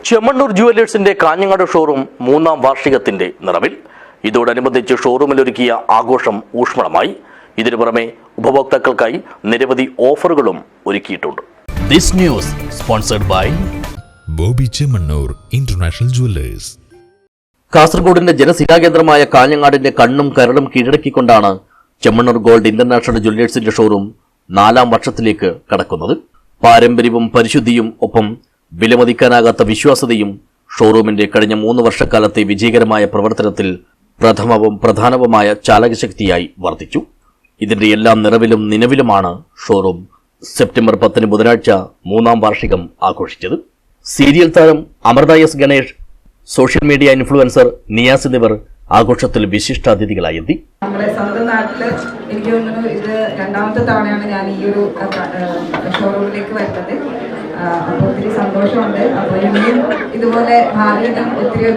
Chemmanur ജുവലേഴ്സിന്റെ Kanhangad showroom 3ാം വാർഷികത്തിന്റെ നിറവിൽ. ഇതോടനുബന്ധിച്ച് ഷോറൂമിലൊരുക്കിയ ആഘോഷം ഊഷ്മളമായി. ഇതിനു പുറമെ ഉപഭോക്താക്കൾക്കായി നിരവധി ഓഫറുകളും ഒരുക്കിയിട്ടുണ്ട്. This news sponsored by Bobby Chemmanur international jewellers. കാസർഗോഡിന്റെ ജനസിരാകേന്ദ്രമായ കാഞ്ഞങ്ങാടിന്റെ കണ്ണും കരടും കീഴടക്കിക്കൊണ്ടാണ് ചെമ്മണ്ണൂർ ഗോൾഡ് ഇന്റർനാഷണൽ ജുവലേഴ്സിന്റെ ഷോറൂം 4ാം വർഷത്തിലേക്ക് കടക്കുന്നത്. പാരമ്പര്യവും പരിശുദ്ധിയും ഒപ്പം വിലമതിക്കാനാകാത്ത വിശ്വാസ്യതയും ഷോറൂമിന്റെ കഴിഞ്ഞ 3 വർഷക്കാലത്തെ വിജയകരമായ പ്രവർത്തനത്തിൽ പ്രഥമവും പ്രധാനവുമായ ചാലകശക്തിയായി വർത്തിച്ചു. ഇതിന്റെ എല്ലാം നിറവിലും നിലവിലുമാണ് ഷോറൂം സെപ്റ്റംബർ 10 ബുധനാഴ്ച 3ാം വാർഷികം ആഘോഷിച്ചത്. സീരിയൽ താരം Amritha S Ganesh, social media influencer Niyas എന്നിവർ ആഘോഷത്തിൽ വിശിഷ്ടാതിഥികളായി എത്തി. നമ്മുടെ സ്വന്തം നാട്ടില് എനിക്ക് തോന്നുന്നു ഇത് 2ാമത്തെ തവണയാണ് ഞാൻ ഈ ഒരു ഷോറൂമിലേക്ക് വരുന്നത്. അപ്പോൾ ഒത്തിരി സന്തോഷമുണ്ട്. അപ്പോൾ ഇനിയും ഇതുപോലെ ഭാവിയിലും ഒത്തിരി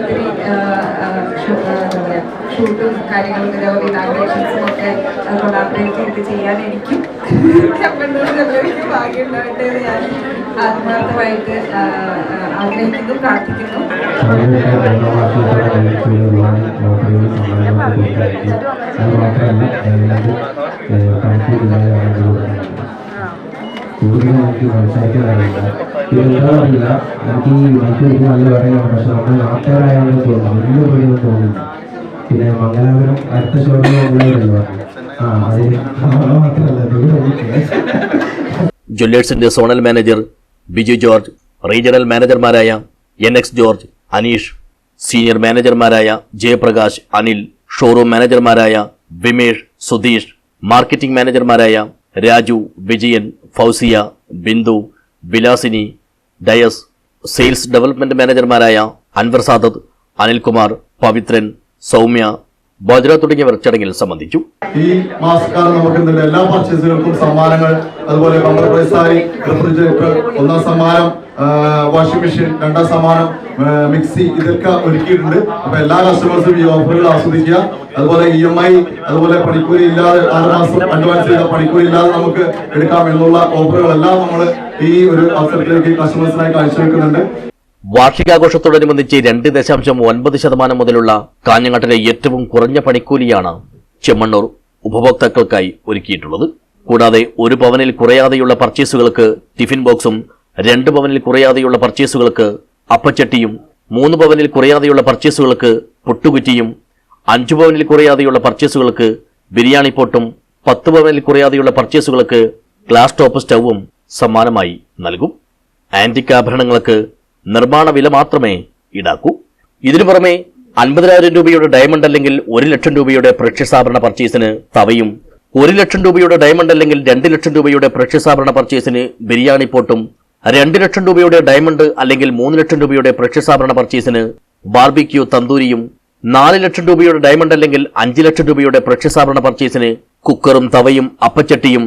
ഷൂട്ടും കാര്യങ്ങളും നിരവധി ഇനാഗ്രേഷൻസും ഒക്കെ കൊളാബറേറ്റ് ചെയ്ത് ചെയ്യാൻ എനിക്കും ഭാഗ്യമുണ്ടാവട്ടെ എന്ന് ഞാൻ ആത്മാർത്ഥമായിട്ട് ആഗ്രഹിക്കുന്നു, പ്രാർത്ഥിക്കുന്നു. കൂടുതലും എനിക്ക് സംസാരിക്കാൻ അറിയില്ല. ഇതെന്താ അറിയില്ല, എനിക്ക് ഈ മൈക്ക് നല്ല പറയാൻ, പക്ഷെ നമ്മൾ നാട്ടുകാരായാലും തോന്നുന്നു വലിയ പേടിയൊന്നും തോന്നില്ല. പിന്നെ മംഗലാപുരം അടുത്ത ഷോറൂം ഉള്ളവരല്ലോ, അതിന് മാത്രമല്ല ജ്വല്ലേഴ്സിന്റെ zonal manager Biju George, regional മാനേജർമാരായ NX ജോർജ്, അനീഷ്, സീനിയർ മാനേജർമാരായ ജയപ്രകാശ്, അനിൽ, ഷോറൂം മാനേജർമാരായ വിമേഷ്, സുധീഷ്, മാർക്കറ്റിംഗ് മാനേജർമാരായ രാജു, വിജയൻ, ഫൗസിയ, ബിന്ദു, വിലാസിനി, ഡയസ്, സെയിൽസ് ഡെവലപ്മെന്റ് മാനേജർമാരായ അൻവർ സാദത്ത്, അനിൽകുമാർ, പവിത്രൻ, സൗമ്യ, ബോജ്ര തുടങ്ങിയവർ ചടങ്ങിൽ സംബന്ധിച്ചു. ഈ മാസക്കാലം നമുക്ക് എല്ലാ പർച്ചേസുകൾക്കും സമ്മാനങ്ങൾ, അതുപോലെ ബമ്പർ പ്രൈസായി റെഫ്രിജറേറ്റർ, 1ാം സമ്മാനം വാഷിംഗ് മെഷീൻ, 2ാം സമ്മാനം മിക്സി, ഇതൊക്കെ ഒരുക്കിയിട്ടുണ്ട്. അപ്പൊ എല്ലാ കസ്റ്റമേഴ്സും ഈ ഓഫറുകൾ ആസ്വദിക്കുക. അതുപോലെ EMI, അതുപോലെ പണിക്കൂലി ഇല്ലാതെ 6 മാസം അഡ്വാൻസ് ചെയ്ത പണിക്കൂലി ഇല്ലാതെ നമുക്ക് എടുക്കാം എന്നുള്ള ഓഫറുകളെല്ലാം നമ്മൾ ഈ ഒരു അവസരത്തിലേക്ക് കസ്റ്റമേഴ്സിനായി കാഴ്ചവെക്കുന്നുണ്ട്. വാർഷികാഘോഷത്തോടനുബന്ധിച്ച് 2.9% മുതലുള്ള കാഞ്ഞങ്ങാട്ടിലെ ഏറ്റവും കുറഞ്ഞ പണിക്കൂലിയാണ് ചെമ്മണ്ണൂർ ഉപഭോക്താക്കൾക്കായി ഒരുക്കിയിട്ടുള്ളത്. കൂടാതെ 1 പവനിൽ കുറയാതെയുള്ള പർച്ചേസുകൾക്ക് ടിഫിൻ ബോക്സും, 2 പവനിൽ കുറയാതെയുള്ള പർച്ചേസുകൾക്ക് അപ്പച്ചട്ടിയും, 3 പവനിൽ കുറയാതെയുള്ള പർച്ചേസുകൾക്ക് പുട്ടുകുറ്റിയും, 5 പവനിൽ കുറയാതെയുള്ള പർച്ചേസുകൾക്ക് ബിരിയാണി പോട്ടും, 10 പവനിൽ കുറയാതെയുള്ള പർച്ചേസുകൾക്ക് ഗ്ലാസ് ടോപ്പ് സ്റ്റൗവും സമ്മാനമായി നൽകും. ആന്റിക് ആഭരണങ്ങൾക്ക് നിർമ്മാണ വില മാത്രമേ ഈടാക്കൂ. ഇതിനു പുറമെ 50,000 രൂപയുടെ ഡയമണ്ട് അല്ലെങ്കിൽ 1 ലക്ഷം രൂപയുടെ പ്രഷ്യസാഭരണ പർച്ചേസിന് തവയും, 1 ലക്ഷം രൂപയുടെ ഡയമണ്ട് അല്ലെങ്കിൽ 2 ലക്ഷം രൂപയുടെ പ്രഷ്യസാഭരണ പർച്ചേസിന് ബിരിയാണി പോട്ടും, 2 ലക്ഷം രൂപയുടെ ഡയമണ്ട് അല്ലെങ്കിൽ 3 ലക്ഷം രൂപയുടെ പ്രഷ്യസാഭരണ പർച്ചേസിന് ബാർബിക്യൂ തന്തൂരിയും, 4 ലക്ഷം രൂപയുടെ ഡയമണ്ട് അല്ലെങ്കിൽ 5 ലക്ഷം രൂപയുടെ പ്രഷ്യസാഭരണ പർച്ചേസിന് കുക്കറും തവയും അപ്പച്ചട്ടിയും,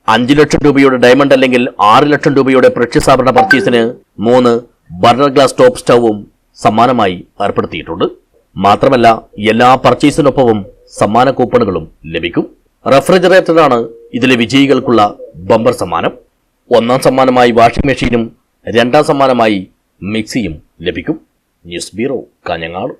5 ലക്ഷം രൂപയുടെ ഡയമണ്ട് അല്ലെങ്കിൽ 6 ലക്ഷം രൂപയുടെ പ്രഷ്യസാഭരണ പർച്ചേസിന് 3 ബർണർ ഗ്ലാസ് ടോപ്പ് സ്റ്റൗവും സമ്മാനമായി ഏർപ്പെടുത്തിയിട്ടുണ്ട്. മാത്രമല്ല എല്ലാ പർച്ചേസിനൊപ്പവും സമ്മാന കൂപ്പണുകളും ലഭിക്കും. റെഫ്രിജറേറ്ററാണ് ഇതിലെ വിജയികൾക്കുള്ള ബമ്പർ സമ്മാനം. 1ാം സമ്മാനമായി വാഷിംഗ് മെഷീനും 2ാം സമ്മാനമായി മിക്സിയും ലഭിക്കും. News bureau, Kanhangad.